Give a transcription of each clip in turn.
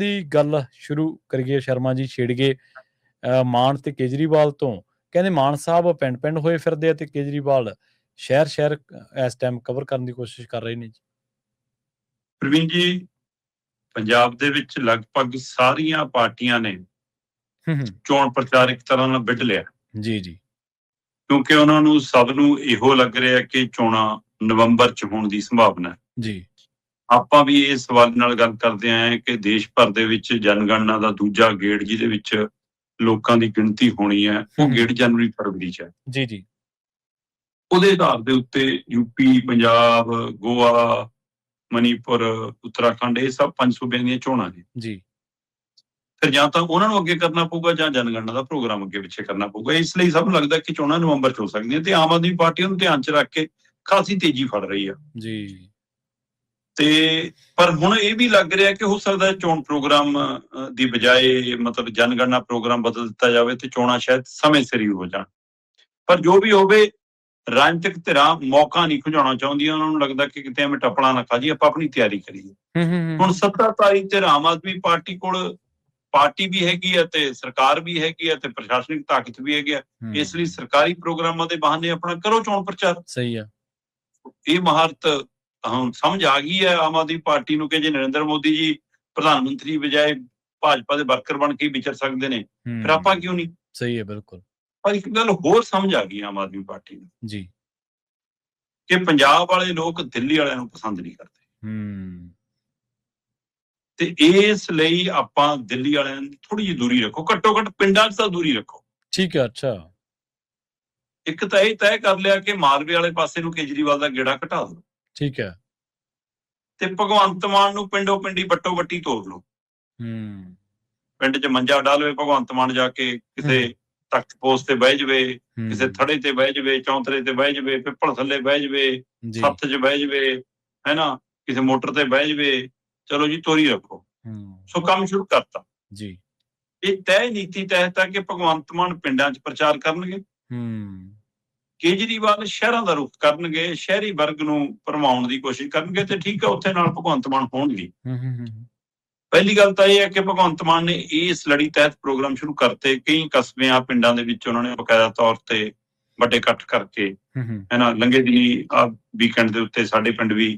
ਦੀ ਗੱਲ ਸ਼ੁਰੂ ਕਰੀਏ ਸ਼ਰਮਾ ਜੀ, ਛੇੜੀਏ ਮਾਨ ਤੇ ਕੇਜਰੀਵਾਲ ਤੋਂ। ਕਹਿੰਦੇ ਮਾਨ ਸਾਹਿਬ ਪਿੰਡ-ਪਿੰਡ ਹੋਏ ਫਿਰਦੇ ਆ ਤੇ ਕੇਜਰੀਵਾਲ ਸ਼ਹਿਰ-ਸ਼ਹਿਰ ਇਸ ਟਾਈਮ ਕਵਰ ਕਰਨ ਦੀ ਕੋਸ਼ਿਸ਼ ਕਰ ਰਹੇ ਨੇ ਜੀ। ਪ੍ਰਵੀਨ ਜੀ, ਪੰਜਾਬ ਦੇ ਵਿੱਚ ਲਗਭਗ ਸਾਰੀਆਂ ਪਾਰਟੀਆਂ ਨੇ ਚੋਣ ਪ੍ਰਚਾਰ ਇੱਕ ਤਰ੍ਹਾਂ ਨਾਲ ਵਿੱਢ ਲਿਆ ਜੀ ਜੀ, ਕਿਉਂਕਿ ਉਹਨਾਂ ਨੂੰ ਸਭ ਨੂੰ ਇਹੋ ਲੱਗ ਰਿਹਾ ਕਿ ਚੋਣਾਂ ਨਵੰਬਰ 'ਚ ਹੋਣ ਦੀ ਸੰਭਾਵਨਾ ਜੀ। ਆਪਾਂ ਵੀ ਇਸ ਸਵਾਲ ਨਾਲ ਗੱਲ ਕਰਦੇ ਆਏ ਕਿ ਦੇਸ਼ ਭਰ ਦੇ ਵਿੱਚ ਜਨਗਣਨਾ ਦਾ ਦੂਜਾ ਗੇੜ ਜਿਹਦੇ ਵਿੱਚ ਲੋਕਾਂ ਦੀ ਗਿਣਤੀ ਹੋਣੀ ਹੈ, ਉਹ ਗੇੜ ਜਨਵਰੀ-ਫਰਵਰੀ 'ਚ ਹੈ ਜੀ ਜੀ। ਉਹਦੇ ਆਧਾਰ ਦੇ ਉੱਤੇ ਯੂਪੀ, ਪੰਜਾਬ, ਗੋਆ, ਮਨੀਪੁਰ, ਉੱਤਰਾਖੰਡ, ਇਹ ਸਭ 5 ਸੂਬਿਆਂ ਦੀਆਂ ਚੋਣਾਂ ਨੇ ਜੀ। ਫਿਰ ਜਾਂ ਤਾਂ ਉਹਨਾਂ ਨੂੰ ਅੱਗੇ ਕਰਨਾ ਪਊਗਾ ਜਾਂ ਜਨਗਣਨਾ ਦਾ ਪ੍ਰੋਗਰਾਮ ਅੱਗੇ ਪਿੱਛੇ ਕਰਨਾ ਪਊਗਾ। ਇਸ ਲਈ ਸਭ ਨੂੰ ਲੱਗਦਾ ਕਿ ਚੋਣਾਂ ਨਵੰਬਰ 'ਚ ਹੋ ਸਕਦੀਆਂ ਤੇ ਆਮ ਆਦਮੀ ਪਾਰਟੀ ਨੂੰ ਧਿਆਨ 'ਚ ਰੱਖ ਕੇ ਖਾਸੀ ਤੇਜ਼ੀ ਫੜ ਰਹੀ ਆ ਜੀ। ਤੇ ਪਰ ਹੁਣ ਇਹ ਵੀ ਲੱਗ ਰਿਹਾ ਕਿ ਹੋ ਸਕਦਾ ਚੋਣ ਪ੍ਰੋਗਰਾਮ ਦੀ ਬਜਾਏ ਮਤਲਬ ਜਨਗਣਨਾ ਪ੍ਰੋਗਰਾਮ ਬਦਲ ਦਿੱਤਾ ਜਾਵੇ ਤੇ ਚੋਣਾਂ ਸ਼ਾਇਦ ਸਮੇਂ ਸਿਰ ਹੀ ਹੋ ਜਾਣ। ਪਰ ਜੋ ਵੀ ਹੋਵੇ, ਰਾਜਨੀਤਿਕ ਧਿਰਾਂ ਮੌਕਾ ਨਹੀਂ ਖੁੰਝਾਉਣਾ ਚਾਹੁੰਦੀਆਂ। ਉਹਨਾਂ ਨੂੰ ਲੱਗਦਾ ਕਿ ਕਿਤੇ ਐਵੇਂ ਟੱਪਣਾ ਨਾ ਖਾ ਜੀ, ਆਪਾਂ ਆਪਣੀ ਤਿਆਰੀ ਕਰੀਏ। ਹੁਣ ਸੱਤਾਧਾਰੀ ਧਿਰ ਆਮ ਆਦਮੀ ਪਾਰਟੀ ਕੋਲ ਪਾਰਟੀ ਵੀ ਹੈਗੀ ਆ ਤੇ ਸਰਕਾਰ ਵੀ ਹੈਗੀ ਆ ਤੇ ਪ੍ਰਸ਼ਾਸਨਿਕ ਤਾਕਤ ਵੀ ਹੈਗੀ ਆ। ਇਸ ਲਈ ਸਰਕਾਰੀ ਪ੍ਰੋਗਰਾਮਾਂ ਦੇ ਬਹਾਨੇ ਆਪਣਾ ਕਰੋ ਚੋਣ ਪ੍ਰਚਾਰ। ਸਹੀ ਆ। ਇਹ ਮਹਾਰਤ ਹੁਣ ਸਮਝ ਆ ਗਈ ਹੈ ਆਮ ਆਦਮੀ ਪਾਰਟੀ ਨੂੰ ਕਿ ਜੇ ਨਰਿੰਦਰ ਮੋਦੀ ਜੀ ਪ੍ਰਧਾਨ ਮੰਤਰੀ ਬਜਾਏ ਭਾਜਪਾ ਦੇ ਵਰਕਰ ਬਣ ਕੇ ਵਿਚਰ ਸਕਦੇ ਨੇ, ਫਿਰ ਆਪਾਂ ਕਿਉਂ ਨਹੀਂ। ਸਹੀ ਹੈ, ਬਿਲਕੁਲ। ਪਰ ਇੱਕ ਗੱਲ ਹੋਰ ਸਮਝ ਆ ਗਈ ਆਮ ਆਦਮੀ ਪਾਰਟੀ ਨੂੰ ਜੀ, ਕਿ ਪੰਜਾਬ ਵਾਲੇ ਲੋਕ ਦਿੱਲੀ ਵਾਲਿਆਂ ਨੂੰ ਪਸੰਦ ਨਹੀਂ ਕਰਦੇ ਤੇ ਇਸ ਲਈ ਆਪਾਂ ਦਿੱਲੀ ਵਾਲਿਆਂ ਨੂੰ ਥੋੜੀ ਜਿਹੀ ਦੂਰੀ ਰੱਖੋ, ਘੱਟੋ ਘੱਟ ਪਿੰਡਾਂ 'ਚ ਤਾਂ ਦੂਰੀ ਰੱਖੋ। ਠੀਕ ਹੈ। ਅੱਛਾ, ਇੱਕ ਤਾਂ ਇਹ ਤੈਅ ਕਰ ਲਿਆ ਕਿ ਮਾਲਵੇ ਵਾਲੇ ਪਾਸੇ ਨੂੰ ਕੇਜਰੀਵਾਲ ਦਾ ਗੇੜਾ ਘਟਾ ਦਿਓ। ਠੀਕ ਹੈ। ਤੇ ਭਗਵੰਤ ਮਾਨ ਨੂੰ ਪਿੰਡੋਂ ਪਿੰਡੀ ਬੱਟੋ ਬੱਟੀ ਤੋੜ ਲਓ। ਪਿੰਡ 'ਚ ਮੰਜਾ ਡਾ ਲਵੇ ਭਗਵੰਤ ਮਾਨ, ਜਾ ਕੇ ਕਿਸੇ ਤਖਤ ਪੋਸਟ ਤੇ ਬਹਿ ਜਾਵੇ, ਕਿਸੇ ਥੜੇ ਤੇ ਬਹਿ ਜਾਵੇ, ਚੌਂਤਰੇ ਤੇ ਬਹਿ ਜਾਵੇ, ਪਿੱਪਲ ਥੱਲੇ ਬਹਿ ਜਾਵੇ, ਸੱਥ 'ਚ ਬਹਿ ਜਾਵੇ, ਹੈਨਾ, ਕਿਸੇ ਮੋਟਰ ਤੇ ਬਹਿ ਜਾਵੇ। ਚਲੋ ਜੀ, ਤੋਰੀ ਰੱਖੋ। ਸੋ ਕੰਮ ਸ਼ੁਰੂ ਕਰਤਾ ਜੀ। ਇਹ ਤੈਅ ਨੀਤੀ ਤਹਿਤ ਹੈ ਕਿ ਭਗਵੰਤ ਮਾਨ ਪਿੰਡਾਂ 'ਚ ਪ੍ਰਚਾਰ ਕਰਨਗੇ, ਕੇਜਰੀਵਾਲ ਸ਼ਹਿਰਾਂ ਦਾ ਰੁਖ ਕਰਨਗੇ, ਸ਼ਹਿਰੀ ਵਰਗ ਨੂੰ ਭਰਮਾਉਣ ਦੀ ਕੋਸ਼ਿਸ਼ ਕਰਨਗੇ ਤੇ ਠੀਕ ਹੈ, ਉੱਥੇ ਨਾਲ ਭਗਵੰਤ ਮਾਨ ਹੋਣਗੇ। ਪਹਿਲੀ ਗੱਲ ਤਾਂ ਇਹ ਹੈ ਕਿ ਭਗਵੰਤ ਮਾਨ ਨੇ ਇਸ ਲੜੀ ਤਹਿਤ ਪ੍ਰੋਗਰਾਮ ਸ਼ੁਰੂ ਕਰਤੇ। ਕਈ ਕਸਬਿਆਂ, ਪਿੰਡਾਂ ਦੇ ਵਿੱਚ ਉਹਨਾਂ ਨੇ ਬਕਾਇਦਾ ਤੌਰ ਤੇ ਵੱਡੇ ਇਕੱਠ ਕਰਕੇ, ਹੈਨਾ, ਲੰਘੇ ਦਿਨੀ ਵੀਕਐਂਡ ਦੇ ਉੱਤੇ ਸਾਡੇ ਪਿੰਡ ਵੀ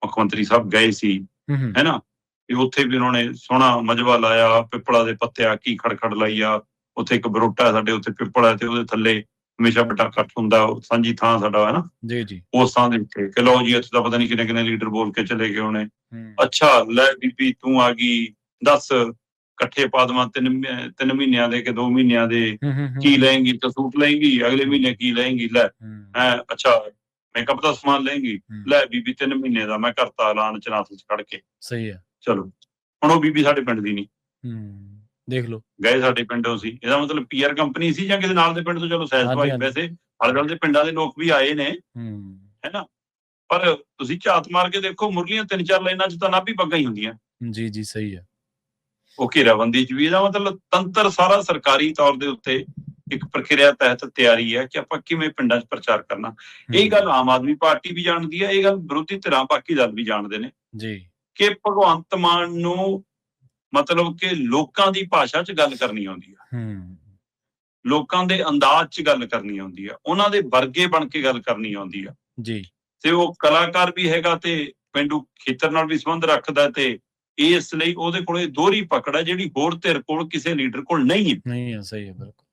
ਮੁੱਖ ਮੰਤਰੀ ਸਾਹਿਬ ਗਏ ਸੀ, ਹੈਨਾ, ਤੇ ਉੱਥੇ ਵੀ ਉਹਨਾਂ ਨੇ ਸੋਹਣਾ ਮਜਬਾ ਲਾਇਆ। ਪਿੱਪਲਾ ਦੇ ਪੱਤਿਆ ਕੀ ਖੜਖੜ ਲਾਈ ਆ। ਉੱਥੇ ਇੱਕ ਬਰੋਟਾ ਸਾਡੇ ਉੱਥੇ ਪਿੱਪਲ ਹੈ ਤੇ ਉਹਦੇ ਥੱਲੇ ਹਮੇਸ਼ਾ ਵੱਡਾ ਇਕੱਠ ਹੁੰਦਾ, ਸਾਂਝੀ ਥਾਂ ਸਾਡਾ, ਹੈ ਨਾ, ਜੀ ਜੀ, ਉਸ ਥਾਂ ਦੇ ਉੱਤੇ ਕਿ ਲਓ ਜੀ, ਇੱਥੇ ਤਾਂ ਪਤਾ ਨਹੀਂ ਕਿੰਨੇ ਕਿੰਨੇ ਲੀਡਰ ਬੋਲ ਕੇ ਚਲੇ ਗਏ ਉਹਨੇ। ਅੱਛਾ, ਲੈ ਬੀਬੀ ਤੂੰ ਆ ਗਈ, ਦੱਸ ਇਕੱਠੇ ਪਾ ਦੇਵਾਂ 3 ਮਹੀਨਿਆਂ ਦੇ ਕਿ 2 ਮਹੀਨਿਆਂ ਦੇ, ਕੀ ਲਏਂਗੀ? ਤਾਂ ਸੂਟ ਲਏਂਗੀ, ਅਗਲੇ ਮਹੀਨੇ ਕੀ ਲਏਂਗੀ? ਲੈ ਅੱਛਾ, ਮੇਕਅਪ ਦਾ ਸਮਾਨ ਲਏਂਗੀ, ਲੈ ਬੀਬੀ 3 ਮਹੀਨੇ ਦਾ ਮੈਂ ਕਰਤਾ ਐਲਾਨ ਚਨਾਸਲ 'ਚ ਖੜ ਕੇ। ਸਹੀ ਹੈ। ਚਲੋ, ਹੁਣ ਉਹ ਬੀਬੀ ਸਾਡੇ ਪਿੰਡ ਦੀ ਨਹੀਂ, ਦੇਖ ਲਓ, ਗਏ ਸਾਡੇ ਪਿੰਡੋਂ ਸੀ। ਇਹਦਾ ਮਤਲਬ PR ਕੰਪਨੀ ਸੀ ਜਾਂ ਕਿਸੇ ਨਾਲ ਦੇ ਪਿੰਡ ਤੋਂ। ਚਲੋ ਸਹਿਜ ਭਾਈ, ਵੈਸੇ ਆਲੇ ਦੁਆਲੇ ਦੇ ਪਿੰਡਾਂ ਦੇ ਲੋਕ ਵੀ ਆਏ ਨੇ, ਹੈਨਾ, ਪਰ ਤੁਸੀਂ ਝਾਤ ਮਾਰ ਕੇ ਦੇਖੋ, ਮੁਰਲੀਆਂ 3-4 ਲਾਈਨਾਂ 'ਚ ਤਾਂ ਨਾਭੀ ਪੱਗਾਂ ਹੀ ਹੁੰਦੀਆਂ। ਜੀ ਜੀ, ਸਹੀ ਹੈ। ਉਹ ਘੇਰਾਬੰਦੀ 'ਚ ਵੀ। ਇਹਦਾ ਮਤਲਬ ਤੰਤਰ ਸਾਰਾ ਸਰਕਾਰੀ ਤੌਰ ਦੇ ਉੱਤੇ ਇੱਕ ਪ੍ਰਕਿਰਿਆ ਤਹਿਤ ਤਿਆਰੀ ਹੈ ਕਿ ਆਪਾਂ ਕਿਵੇਂ ਪਿੰਡਾਂ 'ਚ ਪ੍ਰਚਾਰ ਕਰਨਾ। ਇਹ ਗੱਲ ਆਮ ਆਦਮੀ ਪਾਰਟੀ ਵੀ ਜਾਣਦੀ ਹੈ, ਇਹ ਗੱਲ ਵਿਰੋਧੀ ਧਿਰਾਂ ਬਾਕੀ ਦਲ ਵੀ ਜਾਣਦੇ ਨੇ ਜੀ ਕਿ ਭਗਵੰਤ ਮਾਨ ਨੂੰ ਮਤਲਬ ਕਿ ਲੋਕਾਂ ਦੀ ਭਾਸ਼ਾ 'ਚ ਗੱਲ ਕਰਨੀ ਆਉਂਦੀ ਆ, ਲੋਕਾਂ ਦੇ ਅੰਦਾਜ਼ 'ਚ ਗੱਲ ਕਰਨੀ ਆਉਂਦੀ ਆ, ਉਹਨਾਂ ਦੇ ਵਰਗੇ ਬਣ ਕੇ ਗੱਲ ਕਰਨੀ ਆਉਂਦੀ ਆ ਜੀ। ਤੇ ਉਹ ਕਲਾਕਾਰ ਵੀ ਹੈਗਾ ਤੇ ਪੇਂਡੂ ਖੇਤਰ ਨਾਲ ਵੀ ਸੰਬੰਧ ਰੱਖਦਾ ਤੇ ਇਸ ਲਈ ਉਹਦੇ ਕੋਲ ਇਹ ਦੋਹਰੀ ਪਕੜ ਹੈ ਜਿਹੜੀ ਹੋਰ ਧਿਰ ਕੋਲ, ਕਿਸੇ ਲੀਡਰ ਕੋਲ ਨਹੀਂ ਹੈ। ਸਹੀ ਹੈ, ਬਿਲਕੁਲ।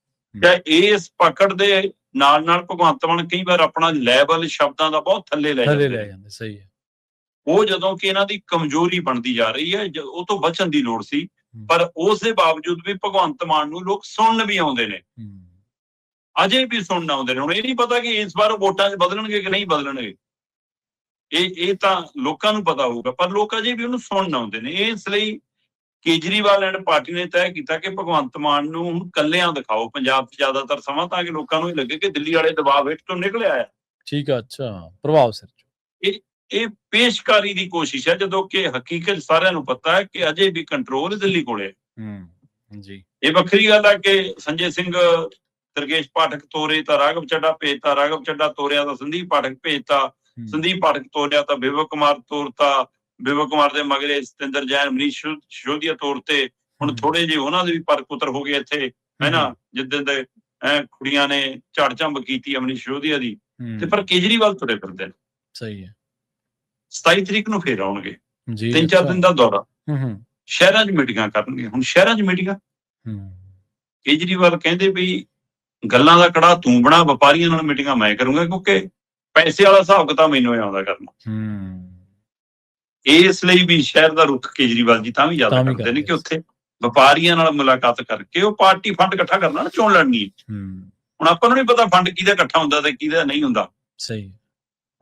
ਇਸ ਪਕੜ ਦੇ ਨਾਲ ਨਾਲ ਭਗਵੰਤ ਮਾਨ ਕਈ ਵਾਰ ਆਪਣਾ ਲੈਵਲ ਸ਼ਬਦਾਂ ਦਾ ਬਹੁਤ ਥੱਲੇ ਲੈ ਜਾਂਦੇ। ਸਹੀ ਹੈ। ਉਹ ਜਦੋਂ ਕਿ ਇਹਨਾਂ ਦੀ ਕਮਜ਼ੋਰੀ ਬਣਦੀ ਜਾ ਰਹੀ ਹੈ, ਉਹ ਤੋਂ ਬਚਣ ਦੀ ਲੋੜ ਸੀ। ਪਰ ਉਸ ਦੇ ਬਾਵਜੂਦ ਵੀ ਭਗਵੰਤ ਮਾਨ ਨੂੰ ਲੋਕ ਸੁਣਨ ਵੀ ਆਉਂਦੇ ਨੇ, ਅਜੇ ਵੀ ਸੁਣਨ ਆਉਂਦੇ ਨੇ। ਹੁਣ ਇਹ ਨਹੀਂ ਪਤਾ ਕਿ ਇਸ ਵਾਰ ਵੋਟਾਂ 'ਚ ਬਦਲਣਗੇ ਕਿ ਨਹੀਂ ਬਦਲਣਗੇ, ਇਹ ਤਾਂ ਲੋਕਾਂ ਨੂੰ ਪਤਾ ਹੋਊਗਾ, ਪਰ ਲੋਕ ਅਜੇ ਵੀ ਉਹਨੂੰ ਸੁਣਨ ਆਉਂਦੇ ਨੇ। ਇਸ ਲਈ ਕੇਜਰੀਵਾਲ ਐਂਡ ਪਾਰਟੀ ਨੇ ਤੈਅ ਕੀਤਾ ਕਿ ਭਗਵੰਤ ਮਾਨ ਨੂੰ ਹੁਣ ਕੱਲਿਆਂ ਦਿਖਾਓ ਪੰਜਾਬ 'ਚ ਜ਼ਿਆਦਾਤਰ ਸਮਾਂ, ਤਾਂ ਕਿ ਲੋਕਾਂ ਨੂੰ ਇਹ ਲੱਗੇ ਕਿ ਦਿੱਲੀ ਵਾਲੇ ਦਬਾਅ ਹੇਠ ਤੋਂ ਨਿਕਲਿਆ ਆ। ਠੀਕ ਆ, ਅੱਛਾ, ਪ੍ਰਭਾਵ ਸਿਰ ਇਹ ਪੇਸ਼ਕਾਰੀ ਦੀ ਕੋਸ਼ਿਸ਼ ਹੈ, ਜਦੋਂ ਕਿ ਹਕੀਕਤ ਸਾਰਿਆਂ ਨੂੰ ਪਤਾ ਹੈ ਕਿ ਅਜੇ ਵੀ ਕੰਟਰੋਲ ਦਿੱਲੀ ਕੋਲੇ ਹੈ ਜੀ। ਇਹ ਵੱਖਰੀ ਗੱਲ ਹੈ ਕਿ ਸੰਜੇ ਸਿੰਘ ਦੁਰਗੇਸ਼ ਪਾਠਕ ਤੋਰੇ ਤਾਂ ਰਾਘਵ ਚੱਡਾ ਭੇਜਤਾ, ਰਾਘਵ ਚੱਡਾ ਤੋਰਿਆ ਤਾਂ ਸੰਦੀਪ ਪਾਠਕ ਭੇਜਤਾ, ਸੰਦੀਪ ਪਾਠਕ ਤੋਰਿਆ ਤਾਂ ਵਿਵੇਕ ਕੁਮਾਰ ਤੋਰਤਾ, ਬਿਪਕ ਕੁਮਾਰ ਦੇ ਮਗਰੇ ਸਤਿੰਦਰ ਜੈਨ, ਮਨੀਸ਼ ਸਿਸੋਦੀਆ ਤੌਰ ਤੇ ਹੁਣ ਥੋੜੇ ਜਿਹੇ ਉਹਨਾਂ ਦੇ ਵੀ ਪਰ ਪੁੱਤਰ ਹੋ ਗਏ ਇੱਥੇ, ਹੈ ਨਾ, ਜਿੱਦਾਂ ਦੇ ਕੁੜੀਆਂ ਨੇ ਝਾੜ ਝੰਬ ਕੀਤੀ ਆ ਮਨੀਸ਼ ਸਿਸੋਦੀਆ ਦੀ, ਤੇ ਪਰ ਕੇਜਰੀਵਾਲ ਤੁਰੇ ਫਿਰਦੇ ਨੇ। ਸਹੀ ਹੈ। 27 ਤਰੀਕ ਨੂੰ ਫੇਰ ਆਉਣਗੇ, ਜੀ 3-4 ਦਿਨ ਦਾ ਦੌਰਾ, ਸ਼ਹਿਰਾਂ 'ਚ ਮੀਟਿੰਗਾਂ ਕਰਨਗੇ। ਹੁਣ ਸ਼ਹਿਰਾਂ 'ਚ ਮੀਟਿੰਗਾਂ, ਕੇਜਰੀਵਾਲ ਕਹਿੰਦੇ ਵੀ ਗੱਲਾਂ ਦਾ ਕੜਾ ਤੂੰ ਬਣਾ, ਵਪਾਰੀਆਂ ਨਾਲ ਮੀਟਿੰਗਾਂ ਮੈਂ ਕਰੂੰਗਾ, ਕਿਉਂਕਿ ਪੈਸੇ ਵਾਲਾ ਹਿਸਾਬ ਕਿਤਾਬ ਮੈਨੂੰ ਆਉਂਦਾ ਕਰਨਾ। ਇਸ ਲਈ ਵੀ ਸ਼ਹਿਰ ਦਾ ਰੁੱਖ ਕੇਜਰੀਵਾਲ ਜੀ ਤਾਂ ਵੀ ਜ਼ਿਆਦਾ ਕਰਦੇ ਨੇ ਕਿ ਉੱਥੇ ਵਪਾਰੀਆਂ ਨਾਲ ਮੁਲਾਕਾਤ ਕਰਕੇ ਉਹ ਪਾਰਟੀ ਫੰਡ ਇਕੱਠਾ ਕਰਨਾ ਨਾ, ਚੋਣ ਲੜਨੀ ਹੈ। ਹੁਣ ਆਪਾਂ ਨੂੰ ਨਹੀਂ ਪਤਾ ਫੰਡ ਕਿਹਦਾ ਇਕੱਠਾ ਹੁੰਦਾ ਤੇ ਕਿਹਦਾ ਨਹੀਂ ਹੁੰਦਾ, ਸਹੀ,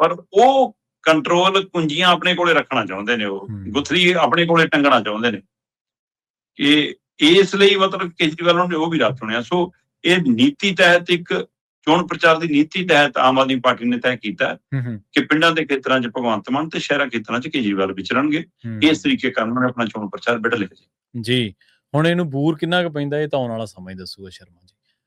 ਪਰ ਉਹ ਕੰਟਰੋਲ ਕੁੰਜੀਆਂ ਆਪਣੇ ਕੋਲੇ ਰੱਖਣਾ ਚਾਹੁੰਦੇ ਨੇ, ਉਹ ਗੁਥਲੀ ਆਪਣੇ ਕੋਲੇ ਟੰਗਣਾ ਚਾਹੁੰਦੇ ਨੇ। ਕਿ ਇਸ ਲਈ ਮਤਲਬ ਕੇਜਰੀਵਾਲ ਨੇ ਉਹ ਵੀ ਰਾਹ ਚੁਣਿਆ। ਸੋ ਇਹ ਨੀਤੀ ਤਹਿਤ, ਇੱਕ ਚੋਣ ਪ੍ਰਚਾਰ ਦੀ ਨੀਤੀ ਤਹਿਤ ਆਮ ਆਦਮੀ ਪਾਰਟੀ ਨੇ ਤੈਅ ਕੀਤਾ ਕਿ ਪਿੰਡਾਂ ਦੇ ਖੇਤਰਾਂ 'ਚ ਭਗਵੰਤ ਮਾਨ ਤੇ ਸ਼ਹਿਰਾਂ ਖੇਤਰਾਂ 'ਚ ਕੇਜਰੀਵਾਲ ਵਿਚਰਨਗੇ। ਇਸ ਤਰੀਕੇ ਨਾਲ ਉਹਨਾਂ ਨੇ ਆਪਣਾ ਚੋਣ ਪ੍ਰਚਾਰ ਵਿੱਢ ਲਿਆ ਜੀ। ਹੁਣ ਇਹਨੂੰ ਬੂਰ ਕਿੰਨਾ ਕੁ ਪੈਂਦਾ, ਇਹ ਤਾਂ ਆਉਣ ਵਾਲਾ ਸਮਾਂ ਹੀ ਦੱਸੂਗਾ ਸ਼ਰਮਾ ਜੀ।